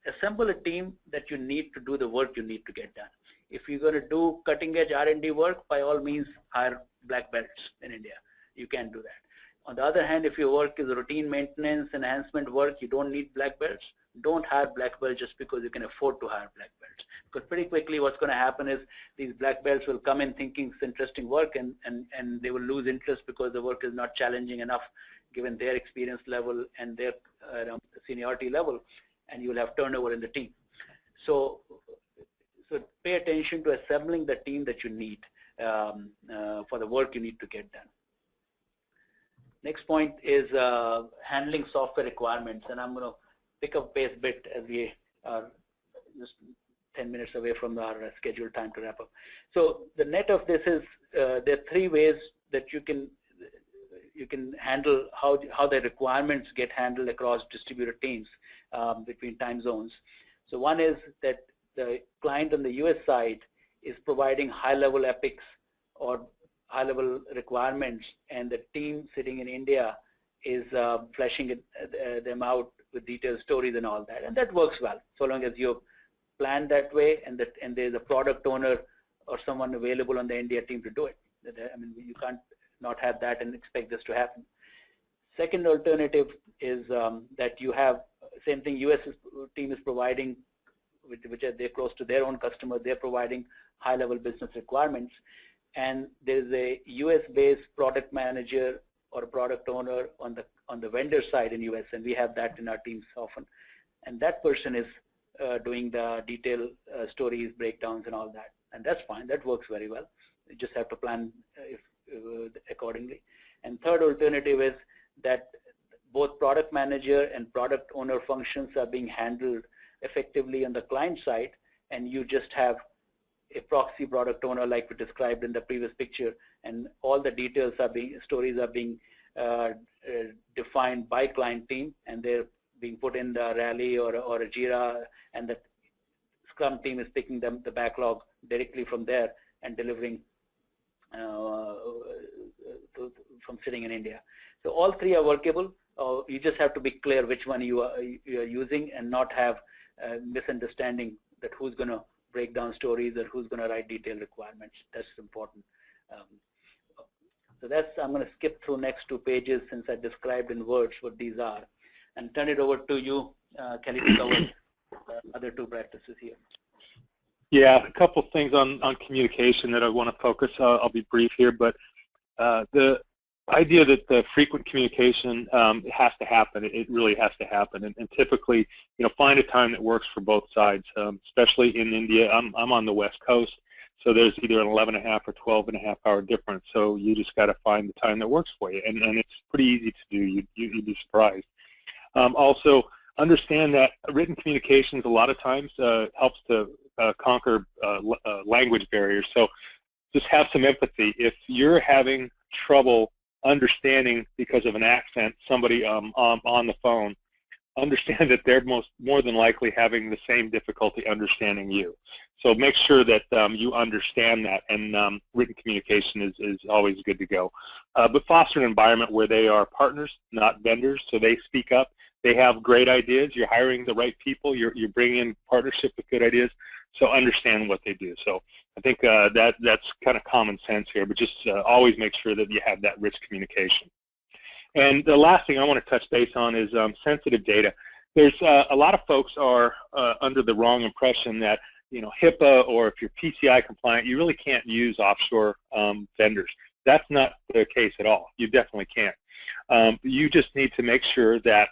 assemble a team that you need to do the work you need to get done. If you're going to do cutting edge R&D work, by all means hire black belts in India. You can do that. On the other hand, if your work is routine maintenance, enhancement work, you don't need black belts. Don't hire black belts just because you can afford to hire black belts. Because pretty quickly what's going to happen is these black belts will come in thinking it's interesting work, and they will lose interest because the work is not challenging enough given their experience level and their seniority level, and you will have turnover in the team. So pay attention to assembling the team that you need for the work you need to get done. Next point is handling software requirements, and I'm going to pick up pace a bit as we are just 10 minutes away from our scheduled time to wrap up. So the net of this is there are three ways that you can handle how the requirements get handled across distributed teams between time zones. So one is that the client on the US side is providing high-level epics or high-level requirements, and the team sitting in India is fleshing them out with detailed stories and all that, and that works well so long as you plan that way and there's a product owner or someone available on the India team to do it. I mean, you can't not have that and expect this to happen. Second alternative is that you have same thing. US team is providing, which are they're close to their own customer. They're providing high-level business requirements, and there's a US-based product manager or a product owner on the vendor side in US, and we have that in our teams often. And that person is doing the detailed stories, breakdowns, and all that, and that's fine. That works very well. You just have to plan accordingly. And third alternative is that both product manager and product owner functions are being handled effectively on the client side, and you just have a proxy product owner like we described in the previous picture, and all the details are stories are being defined by client team, and they're being put in the Rally or a Jira, and the Scrum team is picking them the backlog directly from there and delivering from sitting in India. So all three are workable. You just have to be clear which one you are using, and not have misunderstanding that who's going to break down stories or who's going to write detailed requirements. That's important. So I'm going to skip through next 2 pages since I described in words what these are, and turn it over to you, Kelly, to cover other 2 practices here. Yeah, a couple things on communication that I want to focus. I'll be brief here, but the idea that the frequent communication has to happen. It really has to happen, and typically, find a time that works for both sides. Especially in India, I'm on the West Coast, so there's either an 11.5 or 12.5 hour difference. So you just got to find the time that works for you, and it's pretty easy to do. You'd be surprised. Also, understand that written communications a lot of times helps to conquer language barriers. So just have some empathy. If you're having trouble understanding because of an accent somebody on the phone, understand that they're more than likely having the same difficulty understanding you. So make sure that you understand that, and written communication is always good to go. But foster an environment where they are partners, not vendors, so they speak up. They have great ideas. You're hiring the right people. You're bringing in partnership with good ideas. So understand what they do. So I think that's kind of common sense here, but just always make sure that you have that rich communication. And the last thing I want to touch base on is sensitive data. There's a lot of folks are under the wrong impression that, you know, HIPAA or if you're PCI compliant, you really can't use offshore vendors. That's not the case at all. You definitely can. You just need to make sure that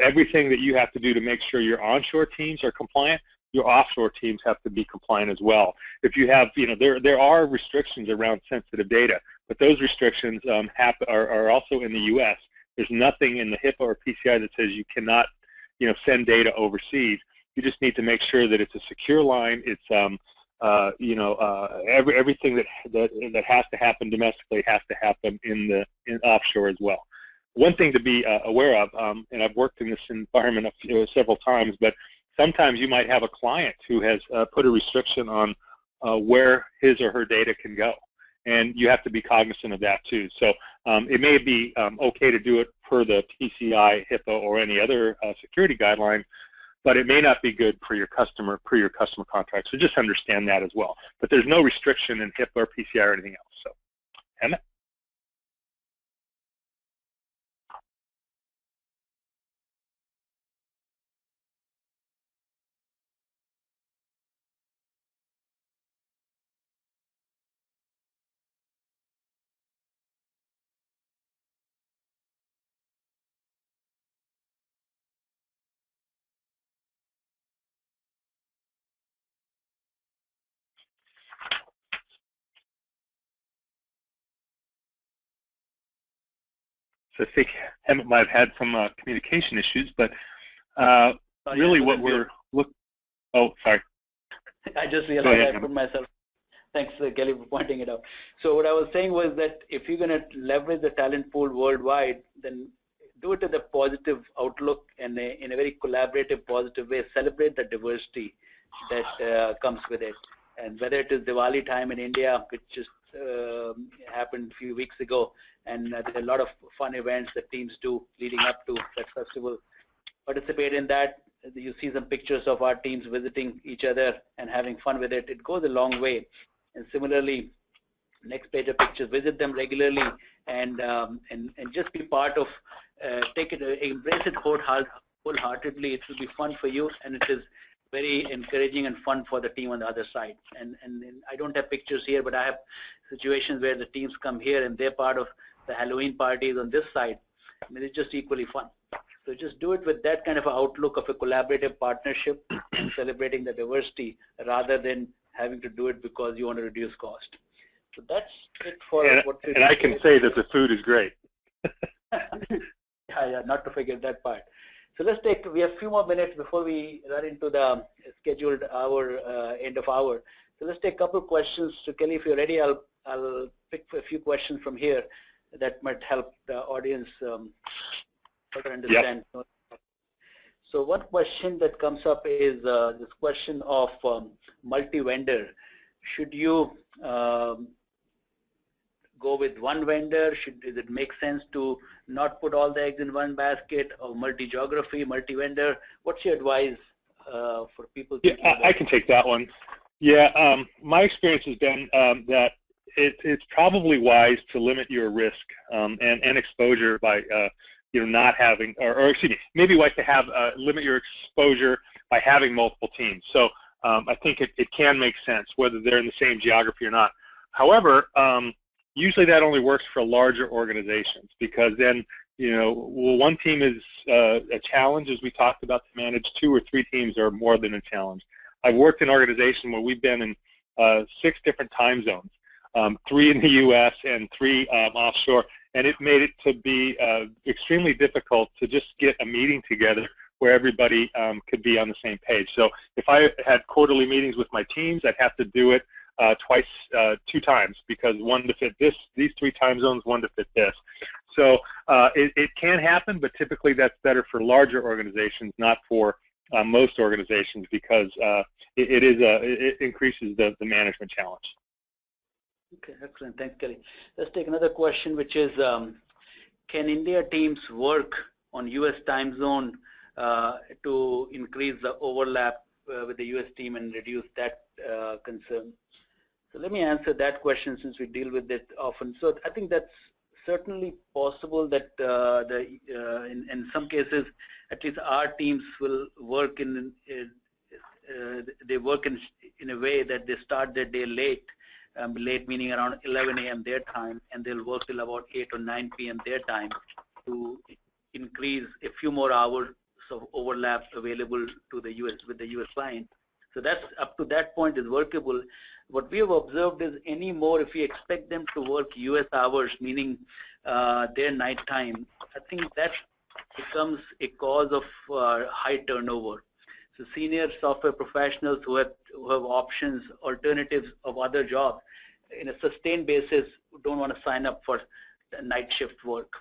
everything that you have to do to make sure your onshore teams are compliant, your offshore teams have to be compliant as well. If you have, you know, there are restrictions around sensitive data, but those restrictions are also in the U.S. There's nothing in the HIPAA or PCI that says you cannot, you know, send data overseas. You just need to make sure that it's a secure line. It's you know, everything that has to happen domestically has to happen in offshore as well. One thing to be aware of, and I've worked in this environment several times, but sometimes you might have a client who has put a restriction on where his or her data can go, and you have to be cognizant of that too. So it may be okay to do it per the PCI, HIPAA, or any other security guideline, but it may not be good for your customer contract. So just understand that as well. But there's no restriction in HIPAA or PCI or anything else. So, Emmett? So I think Emmett might have had some communication issues, but really what we're looking, oh, sorry. I just realized I put myself, thanks Kelly for pointing it out. So what I was saying was that if you're going to leverage the talent pool worldwide, then do it with a positive outlook and in a very collaborative, positive way. Celebrate the diversity that comes with it. And whether it is Diwali time in India, which just happened a few weeks ago, and there are a lot of fun events that teams do leading up to that festival. Participate in that. You see some pictures of our teams visiting each other and having fun with it. It goes a long way. And similarly, next page of pictures, visit them regularly and just be part of, embrace it wholeheartedly. It will be fun for you, and it is very encouraging and fun for the team on the other side. And I don't have pictures here, but I have situations where the teams come here and they're part of the Halloween parties on this side. I mean, it's just equally fun. So just do it with that kind of an outlook of a collaborative partnership and celebrating the diversity rather than having to do it because you want to reduce cost. So that's it for what we do. And I can say that the food is great. Yeah, not to forget that part. So we have a few more minutes before we run into the scheduled hour, end of hour. So let's take a couple of questions. So Kelly, if you're ready, I'll pick a few questions from here that might help the audience better understand. Yep. So one question that comes up is this question of multi-vendor. Should you go with one vendor? Does it make sense to not put all the eggs in one basket, or multi-geography, multi-vendor? What's your advice for people? Yeah, I can take that one. Yeah, my experience has been that it's probably wise to limit your risk and exposure by not having, or excuse me, maybe wise to have limit your exposure by having multiple teams. So I think it can make sense whether they're in the same geography or not. However, usually that only works for larger organizations, because then, one team is a challenge, as we talked about, to manage. 2 or 3 teams are more than a challenge. I've worked in an organization where we've been in 6 different time zones, 3 in the U.S. and 3 offshore, and it made it to be extremely difficult to just get a meeting together where everybody could be on the same page. So if I had quarterly meetings with my teams, I'd have to do it twice, 2 times, because one to fit these 3 time zones, one to fit this. So it can happen, but typically that's better for larger organizations, not for most organizations, because it increases the management challenge. Okay, excellent. Thanks, Kelly. Let's take another question, which is, can India teams work on U.S. time zone to increase the overlap with the U.S. team and reduce that concern? So let me answer that question, since we deal with it often. So I think that's certainly possible that in some cases, at least our teams will work in a way that they start their day late. Late meaning around 11 a.m. their time, and they'll work till about 8 or 9 p.m. their time to increase a few more hours of overlap available to the US with the US client. So that's up to that point is workable. What we have observed is any more if we expect them to work US hours, meaning their night time, I think that becomes a cause of high turnover. So senior software professionals who have options, alternatives of other jobs in a sustained basis don't want to sign up for night shift work.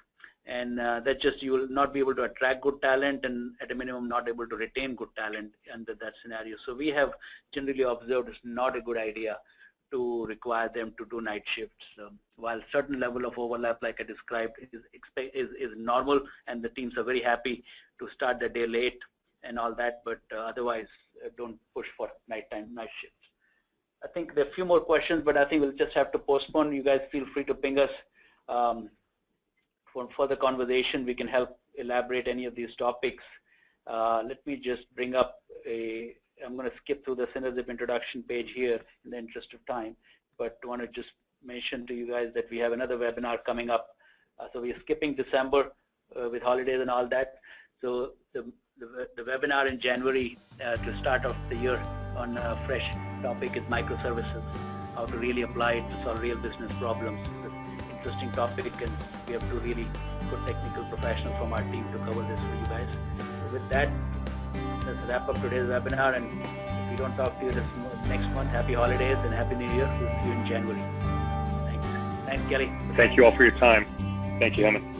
And that just, you will not be able to attract good talent, and at a minimum not able to retain good talent under that scenario. So we have generally observed it's not a good idea to require them to do night shifts. While certain level of overlap, like I described, is normal, and the teams are very happy to start the day late and all that, but otherwise don't push for night shifts. I think there are a few more questions, but I think we'll just have to postpone. You guys feel free to ping us for further conversation. We can help elaborate any of these topics. Let me just bring up I'm going to skip through the Synerzip introduction page here in the interest of time, but want to just mention to you guys that we have another webinar coming up. So we are skipping December with holidays and all that. So the webinar in January to start off the year on a fresh topic is microservices, how to really apply it to solve real business problems. It's an interesting topic, and we have to really put technical professionals from our team to cover this for you guys. So with that, let's wrap up today's webinar, and if we don't talk to you next month, happy holidays and happy new year. We'll see you in January. Thanks. Thanks, Kelly. Thank you all for your time. Thank you, Hemant.